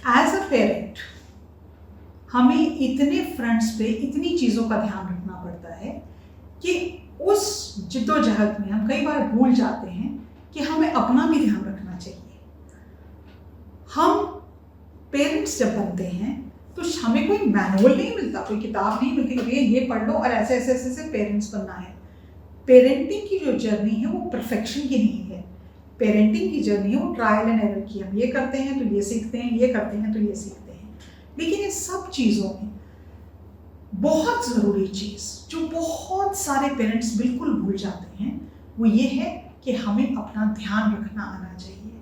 As a parent हमें इतने fronts पे इतनी चीज़ों का ध्यान रखना पड़ता है कि उस जिद्दोजहद में हम कई बार भूल जाते हैं कि हमें अपना भी ध्यान रखना चाहिए। हम पेरेंट्स जब बनते हैं तो हमें कोई मैनुअल नहीं मिलता, कोई किताब नहीं मिलती कि भैया ये पढ़ लो और ऐसे ऐसे ऐसे पेरेंट्स बनना है। पेरेंटिंग की जो जर्नी है वो परफेक्शन की नहीं है। पेरेंटिंग की जर्नी है वो ट्रायल एंड एरर की। हम ये करते हैं तो ये सीखते हैं, ये करते हैं तो ये सीखते हैं। लेकिन इन सब चीज़ों में बहुत ज़रूरी चीज़ जो बहुत सारे पेरेंट्स बिल्कुल भूल जाते हैं वो ये है कि हमें अपना ध्यान रखना आना चाहिए।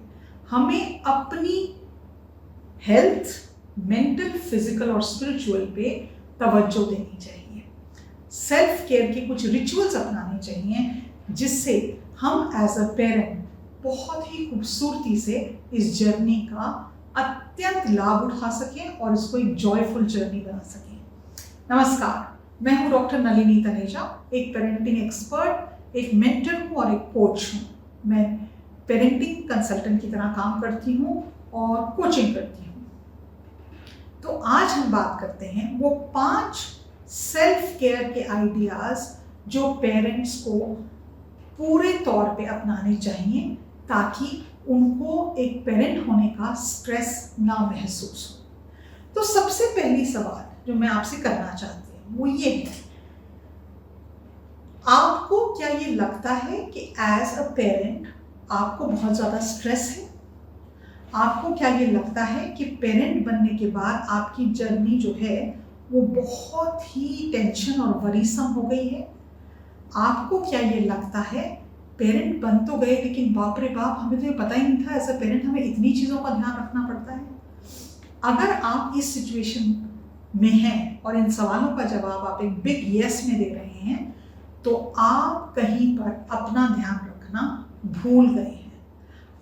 हमें अपनी हेल्थ, मेंटल, फिजिकल और स्पिरिचुअल पे तवज्जो देनी चाहिए। सेल्फ केयर के कुछ रिचुअल्स अपनाने चाहिए जिससे हम एज अ पेरेंट बहुत ही खूबसूरती से इस जर्नी का अत्यंत लाभ उठा सकें और इसको एक जॉयफुल जर्नी बना सकें। नमस्कार, मैं हूँ डॉक्टर नलिनी तनेजा, एक पेरेंटिंग एक्सपर्ट, एक मेंटर हूँ और एक कोच हूँ। मैं पेरेंटिंग कंसल्टेंट की तरह काम करती हूँ और कोचिंग करती हूँ। तो आज हम बात करते हैं वो 5 सेल्फ केयर के आइडियाज़ जो पेरेंट्स को पूरे तौर पे अपनाने चाहिए ताकि उनको एक पेरेंट होने का स्ट्रेस ना महसूस हो। तो सबसे पहली सवाल जो मैं आपसे करना चाहती हूँ वो ये है, आपको क्या ये लगता है कि एज अ पेरेंट आपको बहुत ज़्यादा स्ट्रेस है? आपको क्या ये लगता है कि पेरेंट बनने के बाद आपकी जर्नी जो है वो बहुत ही टेंशन और वरीसम हो गई है? आपको क्या ये लगता है पेरेंट बन तो गए लेकिन बाप रे बाप, हमें तो ये पता ही नहीं था एज अ पेरेंट हमें इतनी चीज़ों का ध्यान रखना पड़ता है? अगर आप इस सिचुएशन में हैं और इन सवालों का जवाब आप एक बिग यस में दे रहे हैं तो आप कहीं पर अपना ध्यान रखना भूल गए हैं।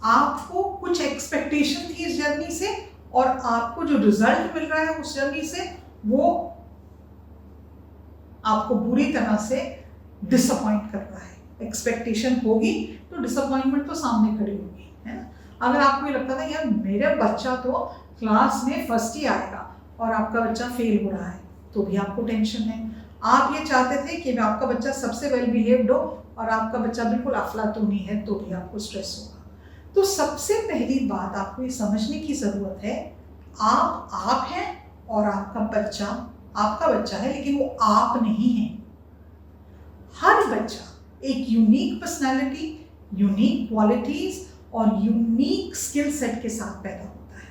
आपको कुछ एक्सपेक्टेशन थी इस जर्नी से और आपको जो रिजल्ट मिल रहा है उस जर्नी से वो आपको बुरी तरह से डिसअपॉइंट कर रहा है। एक्सपेक्टेशन होगी तो डिसअपॉइंटमेंट तो सामने खड़ी होगी, है ना? अगर आपको ये लगता था यार मेरा बच्चा तो क्लास में फर्स्ट ही आएगा और आपका बच्चा फेल हो रहा है तो भी आपको टेंशन है। आप ये चाहते थे कि आपका बच्चा सबसे वेल बिहेव्ड हो और आपका बच्चा बिल्कुल अफलातूनी है तो भी आपको स्ट्रेस होगा। तो सबसे पहली बात आपको ये समझने की ज़रूरत है, आप हैं और आपका बच्चा है लेकिन वो आप नहीं है। हर बच्चा एक यूनिक पर्सनालिटी, यूनिक क्वालिटीज और यूनिक स्किल सेट के साथ पैदा होता है।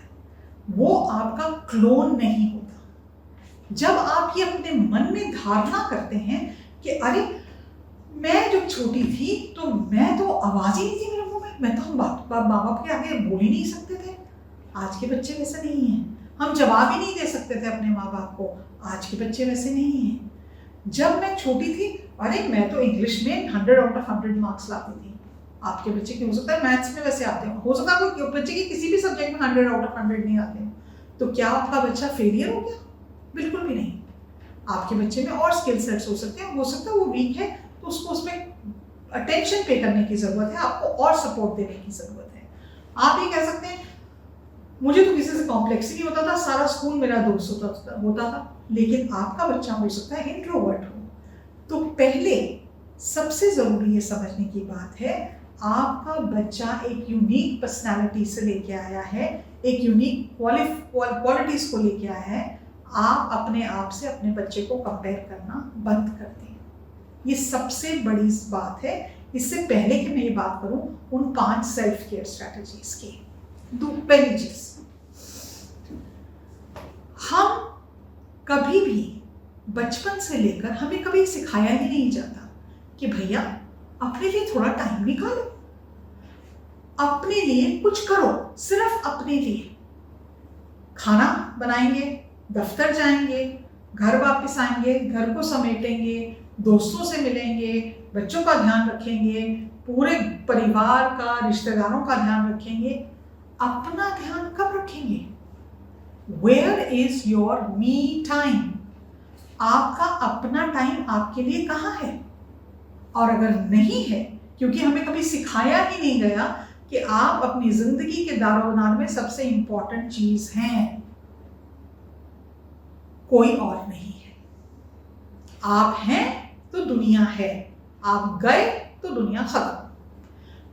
वो आपका क्लोन नहीं होता। जब आप ये अपने मन में धारणा करते हैं कि अरे मैं जब छोटी थी तो मैं तो आवाज़ ही नहीं थी मेरे मुंह में, मैं तो माँ बाप के आगे बोल ही नहीं सकते थे। आज के बच्चे वैसे नहीं हैं। हम जवाब ही नहीं दे सकते थे अपने माँ बाप को, आज के बच्चे वैसे नहीं हैं। जब मैं छोटी थी अरे मैं तो इंग्लिश में 100 आउट ऑफ 100 मार्क्स लाती थी। आपके बच्चे की हो सकता है मैथ्स में वैसे आते हो सकता है कोई बच्चे की किसी भी सब्जेक्ट में 100 आउट ऑफ 100 नहीं आते हो। तो क्या आपका बच्चा फेलियर हो गया? बिल्कुल भी नहीं। आपके बच्चे में और स्किल सेट्स हो सकते हैं, हो सकता है वो वीक है तो उसको उसमें अटेंशन पे करने की ज़रूरत है, आपको और सपोर्ट देने की ज़रूरत है। आप ये कह सकते हैं मुझे तो किसी से कॉम्प्लेक्स ही नहीं होता था, सारा स्कूल मेरा दोस्त होता था। लेकिन आपका बच्चा हो सकता है इंट्रोवर्ट हो। तो पहले सबसे ज़रूरी ये समझने की बात है, आपका बच्चा एक यूनिक पर्सनालिटी से लेके आया है, एक यूनिक क्वालिटीज़ को लेके आया है। आप अपने आप से अपने बच्चे को कंपेयर करना बंद कर दें। ये सबसे बड़ी बात है। इससे पहले कि मैं ये बात करूं उन 5 सेल्फ केयर स्ट्रैटेजीज की, पहली चीज, हम कभी भी बचपन से लेकर हमें कभी सिखाया ही नहीं जाता कि भैया अपने लिए थोड़ा टाइम निकालो, अपने लिए कुछ करो, सिर्फ अपने लिए। खाना बनाएंगे, दफ्तर जाएंगे, घर वापस आएंगे, घर को समेटेंगे, दोस्तों से मिलेंगे, बच्चों का ध्यान रखेंगे, पूरे परिवार का, रिश्तेदारों का ध्यान रखेंगे। अपना ध्यान कब रखेंगे? Where is your me time? आपका अपना टाइम आपके लिए कहाँ है? और अगर नहीं है, क्योंकि हमें कभी सिखाया ही नहीं गया कि आप अपनी जिंदगी के दारोमदार में सबसे इंपॉर्टेंट चीज हैं, कोई और नहीं है। आप हैं तो दुनिया है, आप गए तो दुनिया खत्म।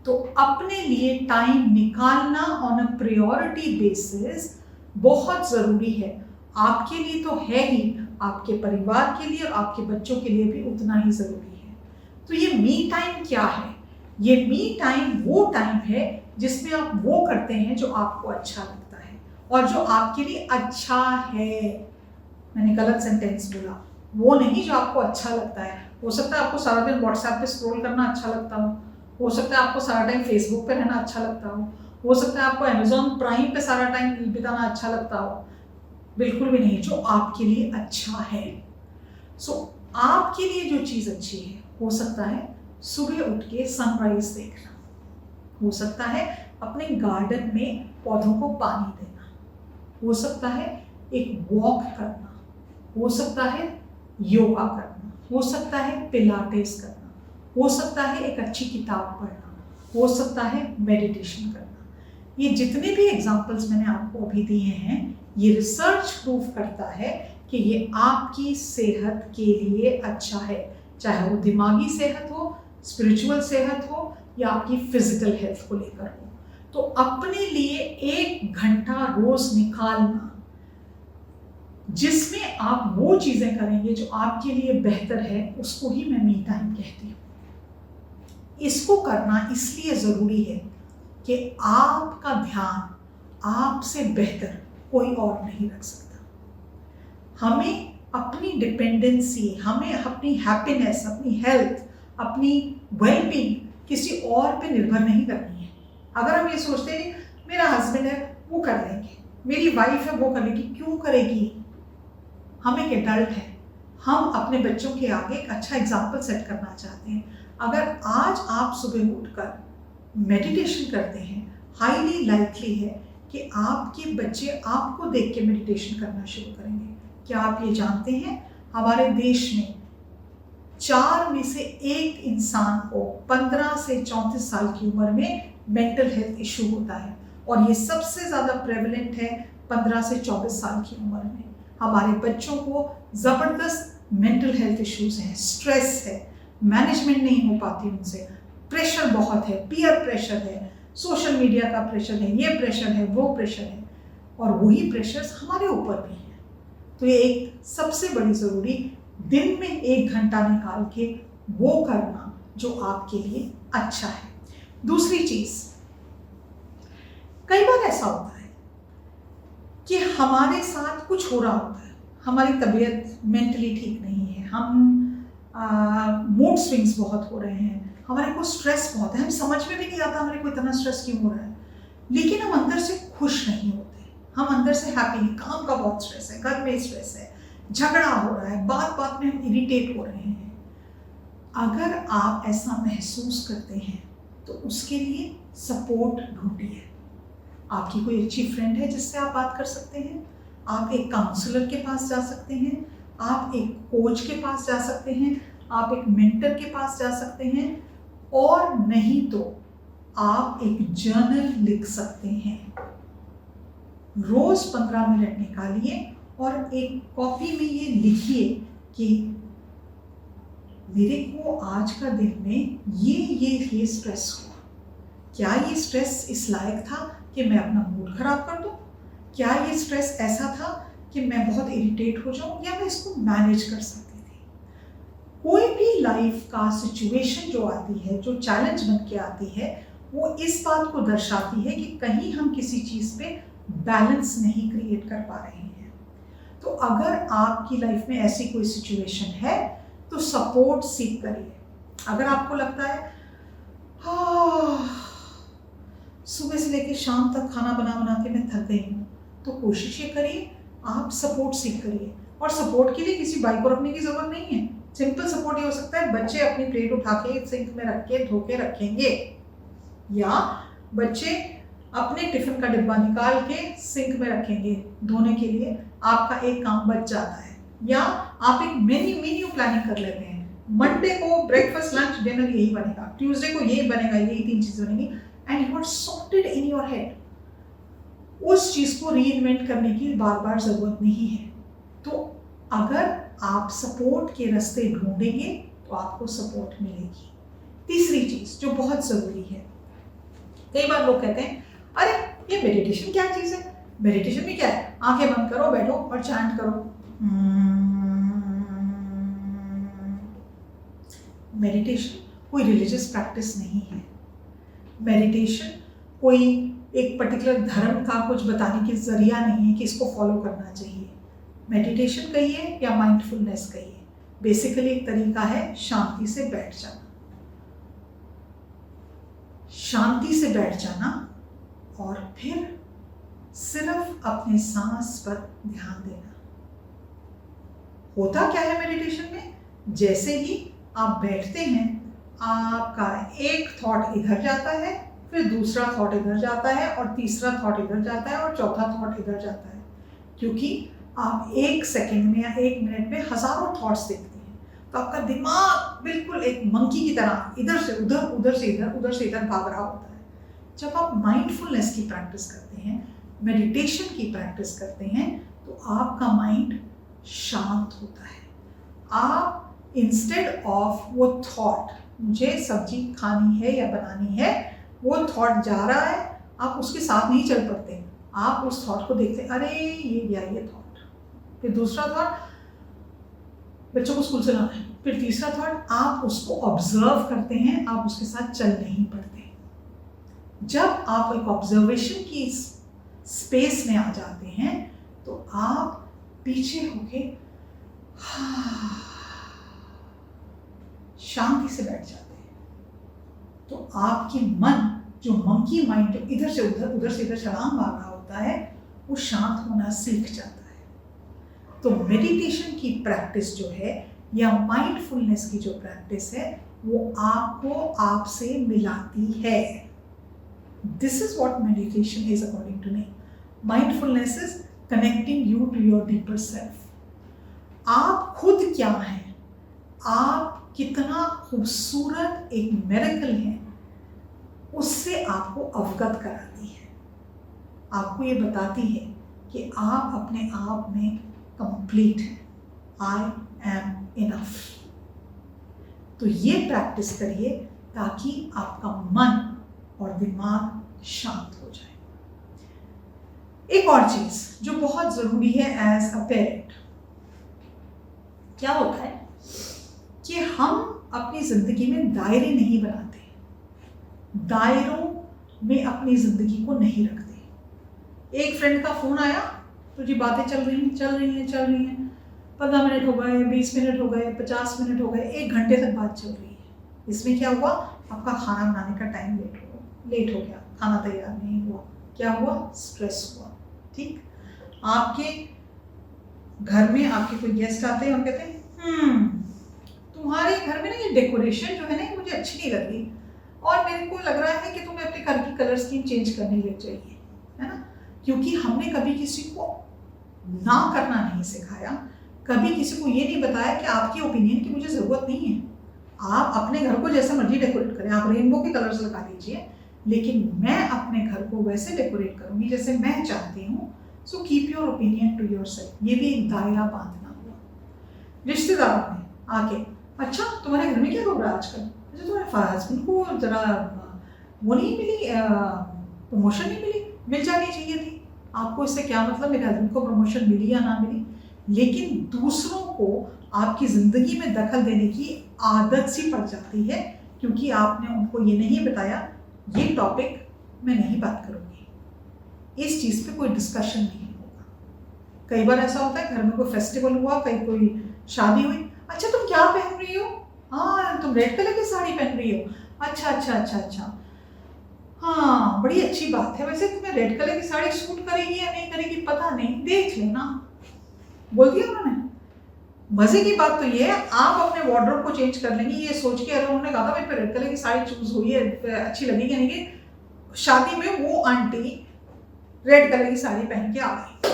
तो अपने लिए टाइम निकालना ऑन अ प्रायोरिटी बेसिस बहुत जरूरी है। आपके लिए तो है ही, आपके परिवार के लिए और आपके बच्चों के लिए भी उतना ही जरूरी है। तो ये मी टाइम क्या है? ये मी टाइम वो टाइम है जिसमें आप वो करते हैं जो आपको अच्छा लगता है और जो आपके लिए अच्छा है। मैंने गलत सेंटेंस बोला, वो नहीं जो आपको अच्छा लगता है। हो सकता है आपको सारा दिन व्हाट्सएप पे स्क्रॉल करना अच्छा लगता हो सकता है आपको सारा टाइम फेसबुक पे रहना अच्छा लगता हो सकता है आपको अमेजॉन प्राइम पे सारा टाइम बिताना अच्छा लगता हो। बिल्कुल भी नहीं, जो आपके लिए अच्छा है। सो आपके लिए जो चीज अच्छी है, हो सकता है सुबह उठ के सनराइज देखना, हो सकता है अपने गार्डन में पौधों को पानी देना, हो सकता है एक वॉक करना, हो सकता है योगा करना, हो सकता है पिलाटेस करना, हो सकता है एक अच्छी किताब पढ़ना, हो सकता है मेडिटेशन करना। ये जितने भी एग्जाम्पल्स मैंने आपको अभी दिए हैं, ये रिसर्च प्रूफ करता है कि ये आपकी सेहत के लिए अच्छा है, चाहे वो दिमागी सेहत हो, स्पिरिचुअल सेहत हो या आपकी फिजिकल हेल्थ को लेकर हो। तो अपने लिए 1 घंटा रोज निकालना जिसमें आप वो चीजें करेंगे जो आपके लिए बेहतर है, उसको ही मैं मी टाइम कहती हूँ। इसको करना इसलिए जरूरी है कि आपका ध्यान आपसे बेहतर कोई और नहीं रख सकता। हमें अपनी डिपेंडेंसी, हमें अपनी हैप्पीनेस, अपनी हेल्थ, अपनी वेलबींग किसी और पे निर्भर नहीं करनी है। अगर हम ये सोचते हैं मेरा हस्बैंड है वो कर लेंगे, मेरी वाइफ है वो कर लेगी, क्यों करेगी? हम एक एडल्ट हैं, हम अपने बच्चों के आगे एक अच्छा एग्जाम्पल सेट करना चाहते हैं। अगर आज आप सुबह उठकर मेडिटेशन करते हैं, हाईली लाइकली है कि आपके बच्चे आपको देख के मेडिटेशन करना शुरू करेंगे। क्या आप ये जानते हैं, हमारे देश में 4 में से 1 इंसान को 15 से 34 साल की उम्र में मेंटल हेल्थ इशू होता है और ये सबसे ज़्यादा प्रेवलेंट है 15 से 24 साल की उम्र में। हमारे बच्चों को ज़बरदस्त मेंटल हेल्थ इश्यूज हैं, स्ट्रेस है, मैनेजमेंट नहीं हो पाती उनसे, प्रेशर बहुत है, पीयर प्रेशर है, सोशल मीडिया का प्रेशर है, ये प्रेशर है, वो प्रेशर है और वही प्रेशर्स हमारे ऊपर भी हैं। तो ये एक सबसे बड़ी ज़रूरी, दिन में 1 घंटा निकाल के वो करना जो आपके लिए अच्छा है। दूसरी चीज़, कई बार ऐसा होता है कि हमारे साथ कुछ हो रहा होता है, हमारी तबीयत मेंटली ठीक नहीं है, हम मूड स्विंग्स बहुत हो रहे हैं, हमारे को स्ट्रेस बहुत है, हम समझ में भी नहीं आता हमारे को इतना स्ट्रेस क्यों हो रहा है, लेकिन हम अंदर से खुश नहीं होते, हम अंदर से हैप्पी नहीं। काम का बहुत स्ट्रेस है, घर में स्ट्रेस है, झगड़ा हो रहा है, बात बात में हम इरिटेट हो रहे हैं। अगर आप ऐसा महसूस करते हैं तो उसके लिए सपोर्ट ढूंढिए। आपकी कोई अच्छी फ्रेंड है जिससे आप बात कर सकते हैं, आप एक काउंसलर के पास जा सकते हैं, आप एक कोच के पास जा सकते हैं, आप एक मेंटर के पास जा सकते हैं, और नहीं तो आप एक जर्नल लिख सकते हैं। रोज 15 मिनट निकालिए और एक कॉपी में ये लिखिए कि मेरे को आज का दिन में ये स्ट्रेस हुआ, क्या ये स्ट्रेस इस लायक था कि मैं अपना मूड खराब कर दूं? क्या ये स्ट्रेस ऐसा था कि मैं बहुत इरिटेट हो जाऊं, या मैं इसको मैनेज कर सकती थी? कोई भी लाइफ का सिचुएशन जो आती है, जो चैलेंज बन के आती है, वो इस बात को दर्शाती है कि कहीं हम किसी चीज़ पे बैलेंस नहीं क्रिएट कर पा रहे हैं। तो अगर आपकी लाइफ में ऐसी कोई सिचुएशन है तो सपोर्ट सीख करिए। अगर आपको लगता है सुबह से लेकर शाम तक खाना बना बना के मैं थक गई हूँ, तो कोशिश ये करिए आप सपोर्ट सीख करिए। और सपोर्ट के लिए किसी बाइक को रखने की जरूरत नहीं है। सिंपल सपोर्ट ये हो सकता है, बच्चे अपनी प्लेट उठा के सिंक में रख के धो के रखेंगे, या बच्चे अपने टिफिन का डिब्बा निकाल के सिंक में रखेंगे धोने के लिए, आपका एक काम बच जाता है। या आप एक मेन्यू प्लानिंग कर लेते हैं, मंडे को ब्रेकफास्ट लंच डिनर यही बनेगा, ट्यूसडे को यही बनेगा, यही 3 चीजें बनेंगी, and you are sorted in your head, उस चीज को री इन्वेंट करने की बार बार जरूरत नहीं है। तो अगर आप सपोर्ट के रास्ते ढूंढेंगे तो आपको सपोर्ट मिलेगी। तीसरी चीज जो बहुत जरूरी है, कई बार लोग कहते हैं अरे ये मेडिटेशन क्या चीज है, मेडिटेशन में क्या है, आंखें बंद करो, बैठो और चैंट करो। मेडिटेशन कोई रिलीजियस प्रैक्टिस नहीं है। मेडिटेशन कोई एक पर्टिकुलर धर्म का कुछ बताने की जरिया नहीं है कि इसको फॉलो करना चाहिए। मेडिटेशन कहिए या माइंडफुलनेस कहिए, बेसिकली एक तरीका है शांति से बैठ जाना, शांति से बैठ जाना और फिर सिर्फ अपने सांस पर ध्यान देना। होता क्या है मेडिटेशन में, जैसे ही आप बैठते हैं आपका एक थॉट इधर जाता है, फिर दूसरा थॉट इधर जाता है और तीसरा थॉट इधर जाता है और चौथा थॉट इधर जाता है, क्योंकि आप एक सेकंड में या एक मिनट में हजारों थॉट्स देखते हैं। तो आपका दिमाग बिल्कुल एक मंकी की तरह इधर से उधर, उधर से इधर, उधर से इधर भाग रहा होता है। जब आप माइंडफुलनेस की प्रैक्टिस करते हैं, मेडिटेशन की प्रैक्टिस करते हैं, तो आपका माइंड शांत होता है। आप इंस्टेड ऑफ वो थॉट मुझे सब्जी खानी है या बनानी है, वो थॉट जा रहा है, आप उसके साथ नहीं चल पड़ते, आप उस थॉट को देखते, अरे ये गया ये थॉट, फिर दूसरा थॉट बच्चों को स्कूल से लाना है, फिर तीसरा थॉट, आप उसको ऑब्जर्व करते हैं, आप उसके साथ चल नहीं पड़ते। जब आप एक ऑब्जर्वेशन की स्पेस में आ जाते हैं तो आप पीछे होके शांति से बैठ जाते हैं। तो आपकी मन, जो मंकी माइंड जो इधर से उधर, उधर से इधर छलांग मार रहा होता है, वो शांत होना सीख जाता है। तो मेडिटेशन की प्रैक्टिस जो है या माइंडफुलनेस की जो प्रैक्टिस है, वो आपको आपसे मिलाती है। This is what meditation is according to me. Mindfulness is connecting you to your deeper self. आप खुद क्या हैं, आप कितना खूबसूरत एक मिरेकल है, उससे आपको अवगत कराती है। आपको ये बताती है कि आप अपने आप में कंप्लीट हैं। I am enough. तो ये प्रैक्टिस करिए ताकि आपका मन और दिमाग शांत हो जाए। एक और चीज जो बहुत जरूरी है एज अ पेरेंट, क्या होता है कि हम अपनी जिंदगी में दायरे नहीं बनाते, दायरों में अपनी जिंदगी को नहीं रखते। एक फ्रेंड का फोन आया तो जी बातें चल रही हैं, 15 मिनट हो गए, 20 मिनट हो गए, 50 मिनट हो गए, 1 घंटे तक बात चल रही है। इसमें क्या हुआ, आपका खाना बनाने का टाइम लेट हो गया, खाना तैयार नहीं हुआ, क्या हुआ, स्ट्रेस हुआ। ठीक, आपके घर में आपके कोई गेस्ट आते हैं और कहते हैं तुम्हारे घर में ना ये डेकोरेशन जो है ना मुझे अच्छी नहीं लग रही, और मेरे को लग रहा है कि तुम्हें अपने घर की कलर स्कीम चेंज करनी लग चाहिए, है ना। क्योंकि हमने कभी किसी को ना करना नहीं सिखाया, कभी किसी को ये नहीं बताया कि आपकी ओपिनियन की मुझे ज़रूरत नहीं है, आप अपने घर को जैसा मर्जी डेकोरेट करें, आप रेनबो के कलर्स लगा दीजिए, लेकिन मैं अपने घर को वैसे डेकोरेट करूंगी जैसे मैं चाहती हूँ। So keep your opinion to yourself. ये भी एक दायरा बांधना हुआ। रिश्तेदारों में आके, अच्छा तुम्हारे घर में क्या हो रहा है आजकल, अच्छा तुम्हारे हस्बैंड को जरा वो नहीं मिली, प्रमोशन नहीं मिली, मिल जानी चाहिए थी। आपको इससे क्या मतलब मेरे हस्बैंड को प्रमोशन मिली या ना मिली, लेकिन दूसरों को आपकी ज़िंदगी में दखल देने की आदत सी पड़ जाती है, क्योंकि आपने उनको ये नहीं बताया ये टॉपिक मैं नहीं बात करूँगी, इस चीज़ पे कोई डिस्कशन नहीं होगा। कई बार ऐसा होता है घर में कोई फेस्टिवल हुआ, कहीं कोई शादी हुई, अच्छा तुम क्या पहन रही हो, हाँ तुम रेड कलर की साड़ी पहन रही हो, अच्छा, हाँ बड़ी अच्छी बात है, वैसे तुम्हें रेड कलर की साड़ी सूट करेगी या नहीं करेगी पता नहीं, देख लेना, बोल दिया उन्होंने। मजे की बात तो ये है आप अपने वार्डरोब को चेंज कर लेंगे ये सोच के, अगर उन्होंने कहा था मेरे पे रेड कलर की साड़ी चूज हुई है, अच्छी लगेगी नहीं कि शादी में वो आंटी रेड कलर की साड़ी पहन के आ गई।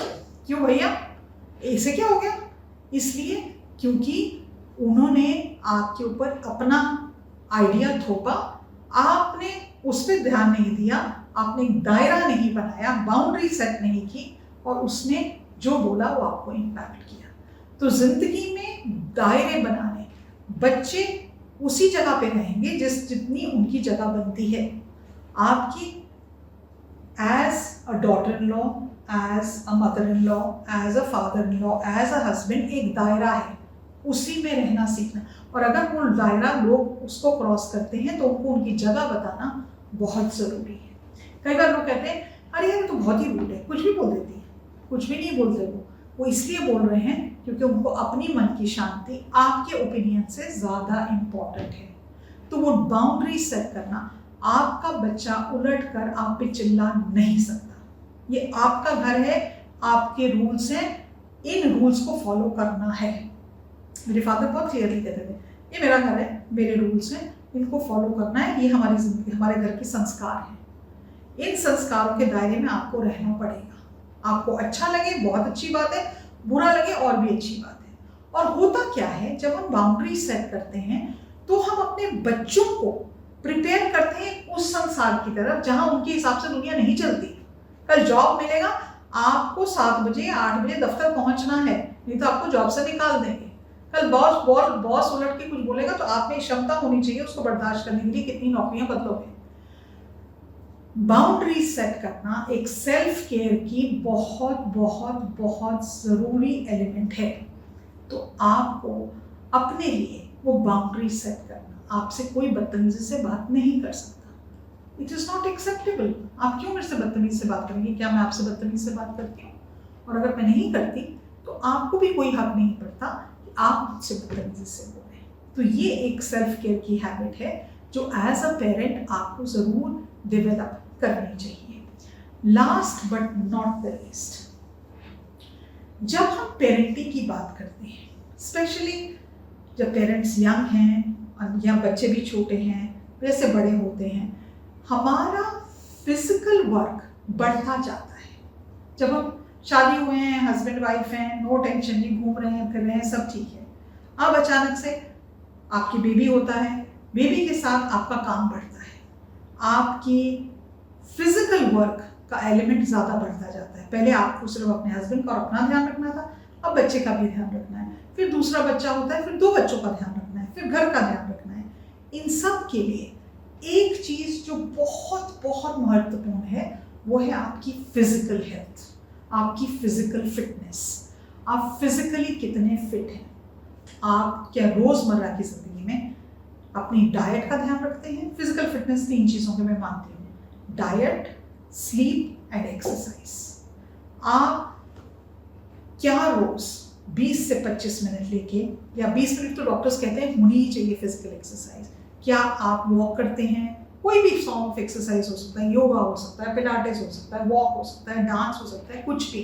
क्यों भैया, ऐसे क्या हो गया? इसलिए क्योंकि उन्होंने आपके ऊपर अपना आइडिया थोपा, आपने उस पर ध्यान नहीं दिया, आपने एक दायरा नहीं बनाया, बाउंड्री सेट नहीं की, और उसने जो बोला वो आपको इम्पैक्ट किया। तो जिंदगी में दायरे बनाने, बच्चे उसी जगह पे रहेंगे जितनी उनकी जगह बनती है। आपकी as a daughter in law, as a mother in law, as a father in law, as a husband एक दायरा है, उसी में रहना सीखना। और अगर वो दायरा लोग उसको क्रॉस करते हैं तो उनको उनकी जगह बताना बहुत ज़रूरी है। कई बार लोग कहते हैं अरे यार तो बहुत ही रूड है, कुछ भी बोल देती है। कुछ भी नहीं बोलते वो इसलिए बोल रहे हैं क्योंकि उनको अपनी मन की शांति आपके ओपिनियन से ज़्यादा इम्पॉर्टेंट है। तो वो बाउंड्री सेट करना, आपका बच्चा उलट कर आप पे चिल्ला नहीं सकता। ये आपका घर है, आपके रूल्स हैं, इन रूल्स को फॉलो करना है। मेरे फादर बहुत क्लियरली कहते थे ये मेरा घर है, मेरे रूल्स हैं, इनको फॉलो करना है, ये हमारी जिंदगी, हमारे घर के संस्कार हैं। इन संस्कारों के दायरे में आपको रहना पड़ेगा। आपको अच्छा लगे बहुत अच्छी बात है, बुरा लगे और भी अच्छी बात है। और होता क्या है, जब हम बाउंड्री सेट करते हैं तो हम अपने बच्चों को प्रिपेयर करते हैं उस संसार की तरफ जहां उनके हिसाब से दुनिया नहीं चलती। कल जॉब मिलेगा, आपको 7 बजे 8 बजे दफ्तर पहुंचना है, नहीं तो आपको जॉब से निकाल देंगे। कल बॉस उलट के कुछ बोलेगा तो आप में क्षमता होनी चाहिए उसको बर्दाश्त करने के लिए, कितनी नौकरियां बदलोगे। बाउंड्री सेट करना एक सेल्फ केयर की बहुत बहुत बहुत ज़रूरी एलिमेंट है। तो आपको अपने लिए वो बाउंड्री सेट करना, आपसे कोई बदतमीजी से बात नहीं कर सकता, इट इज़ नॉट एक्सेप्टेबल। आप क्यों मेरे से बदतमीजी से बात करेंगे? क्या मैं आपसे बदतमीजी से बात करती हूँ? और अगर मैं नहीं करती तो आपको भी कोई हक नहीं पड़ता कि आप मुझसे बदतमीजी से बोलें। तो ये एक सेल्फ केयर की हैबिट है जो एज अ पेरेंट आपको ज़रूर डेवलप करनी चाहिए। Last but not the least, जब हम पेरेंटिंग की बात करते हैं, स्पेशली जब पेरेंट्स यंग हैं या बच्चे भी छोटे हैं, जैसे बड़े होते हैं, हमारा फिजिकल वर्क बढ़ता जाता है। जब हम शादी हुए हैं, हस्बैंड वाइफ हैं, नो टेंशन, जी घूम रहे हैं, फिर रहे हैं, सब ठीक है। अब अचानक से आपकी बेबी होता है, बेबी के साथ आपका काम बढ़ता है, आपकी फिजिकल वर्क का एलिमेंट ज़्यादा बढ़ता जाता है। पहले आपको सिर्फ अपने हस्बैंड का और अपना ध्यान रखना था, अब बच्चे का भी ध्यान रखना है, फिर दूसरा बच्चा होता है, फिर 2 बच्चों का ध्यान रखना है, फिर घर का ध्यान रखना है। इन सब के लिए एक चीज़ जो बहुत बहुत महत्वपूर्ण है वो है आपकी फिजिकल हेल्थ, आपकी फिजिकल फिटनेस। आप फिजिकली कितने फिट हैं? आप क्या रोज़मर्रा की ज़िंदगी में अपनी डाइट का ध्यान रखते हैं? फिजिकल फिटनेस 3 चीज़ों के मैं मानती हूँ, डाइट, स्लीप एंड एक्सरसाइज। आप क्या रोज़ 20 से 25 मिनट लेके, या 20 मिनट तो डॉक्टर्स कहते हैं होनी ही चाहिए फिजिकल एक्सरसाइज। क्या आप वॉक करते हैं? कोई भी फॉर्म ऑफ एक्सरसाइज हो सकता है, योगा हो सकता है, पिलाटेस हो सकता है, वॉक हो सकता है, डांस हो सकता है, कुछ भी।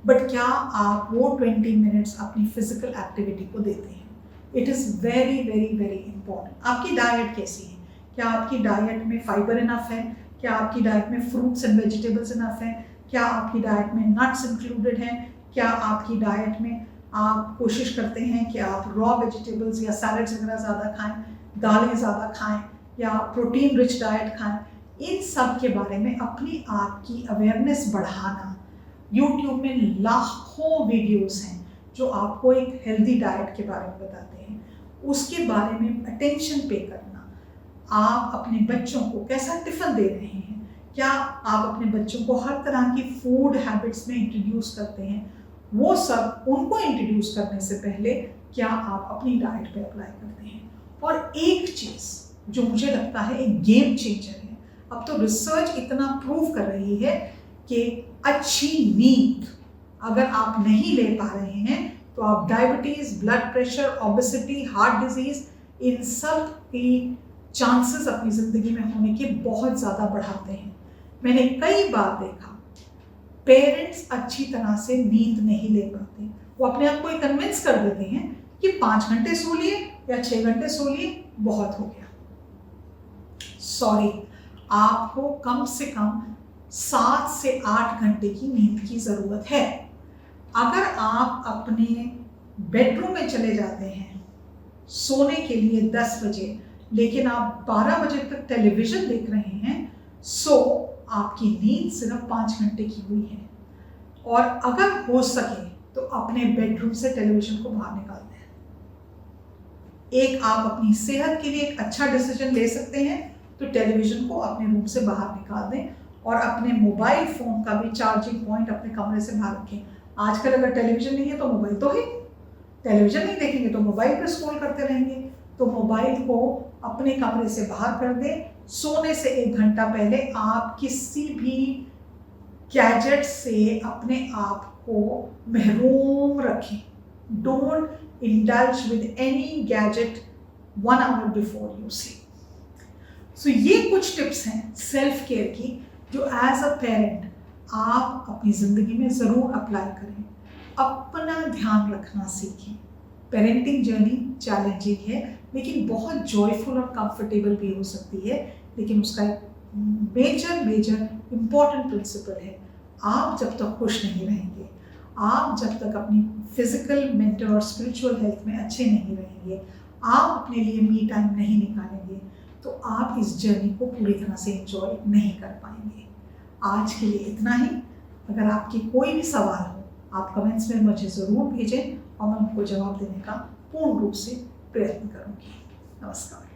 बट क्या आप वो 20 मिनट्स अपनी फिजिकल एक्टिविटी को देते हैं? It is very very very important. आपकी डाइट कैसी है? क्या आपकी डाइट में फाइबर इनफ है? क्या आपकी डाइट में फ्रूट्स एंड वेजिटेबल्स इनफ हैं? क्या आपकी डाइट में नट्स इंक्लूडेड हैं? क्या आपकी डाइट में आप कोशिश करते हैं कि आप रॉ वेजिटेबल्स या सैलड्स वगैरह ज़्यादा खाएं, दालें ज़्यादा खाएं, या प्रोटीन रिच डाइट खाएं? इन सब के बारे में अपने आप की अवेयरनेस बढ़ाना। यूट्यूब में लाखों वीडियोस हैं जो आपको एक हेल्दी डाइट के बारे में बताते हैं, उसके बारे में अटेंशन पे करना। आप अपने बच्चों को कैसा टिफ़िन दे रहे हैं? क्या आप अपने बच्चों को हर तरह की फूड हैबिट्स में इंट्रोड्यूस करते हैं? वो सब उनको इंट्रोड्यूस करने से पहले क्या आप अपनी डाइट पे अप्लाई करते हैं? और एक चीज़ जो मुझे लगता है एक गेम चेंजर है, अब तो रिसर्च इतना प्रूव कर रही है कि अच्छी नींद अगर आप नहीं ले पा रहे हैं तो आप diabetes, blood pressure, obesity, heart disease, इन सब की चांसेस अपनी ज़िंदगी में होने के बहुत ज़्यादा बढ़ाते हैं। मैंने कई बार देखा पेरेंट्स अच्छी तरह से नींद नहीं ले पाते, वो अपने आप को ये कन्विंस कर देते हैं कि 5 घंटे सो लिए या 6 घंटे सो लिए, बहुत हो गया। सॉरी, आपको कम से कम 7 से 8 घंटे की नींद की ज़रूरत है। अगर आप अपने बेडरूम में चले जाते हैं सोने के लिए 10 बजे, लेकिन आप 12 बजे तक टेलीविज़न देख रहे हैं, सो आपकी नींद सिर्फ 5 घंटे की हुई है। और अगर हो सके तो अपने बेडरूम से टेलीविजन को बाहर निकाल दें। एक आप अपनी सेहत के लिए एक अच्छा डिसीजन ले सकते हैं, तो टेलीविजन को अपने रूम से बाहर निकाल दें और अपने मोबाइल फ़ोन का भी चार्जिंग पॉइंट अपने कमरे से बाहर रखें। आजकल अगर टेलीविजन नहीं है तो मोबाइल तो है, टेलीविजन नहीं देखेंगे तो मोबाइल पर स्क्रॉल करते रहेंगे। तो मोबाइल को अपने कमरे से बाहर कर दें। सोने से 1 घंटा पहले आप किसी भी गैजेट से अपने आप को महरूम रखें। Don't indulge with any gadget 1 hour before you sleep. So ये कुछ टिप्स हैं सेल्फ केयर की जो एज अ पेरेंट आप अपनी ज़िंदगी में ज़रूर अप्लाई करें। अपना ध्यान रखना सीखें। पेरेंटिंग जर्नी चैलेंजिंग है, लेकिन बहुत जॉयफुल और कंफर्टेबल भी हो सकती है। लेकिन उसका एक मेजर इम्पॉर्टेंट प्रिंसिपल है, आप जब तक खुश नहीं रहेंगे, आप जब तक अपनी फिजिकल, मेंटल और स्पिरिचुअल हेल्थ में अच्छे नहीं रहेंगे, आप अपने लिए मी टाइम नहीं निकालेंगे, तो आप इस जर्नी को पूरी तरह से एंजॉय नहीं कर पाएंगे। आज के लिए इतना ही। अगर आपके कोई भी सवाल हो, आप कमेंट्स में मुझे ज़रूर भेजें और मैं उनको जवाब देने का पूर्ण रूप से प्रयत्न करूँगी। नमस्कार।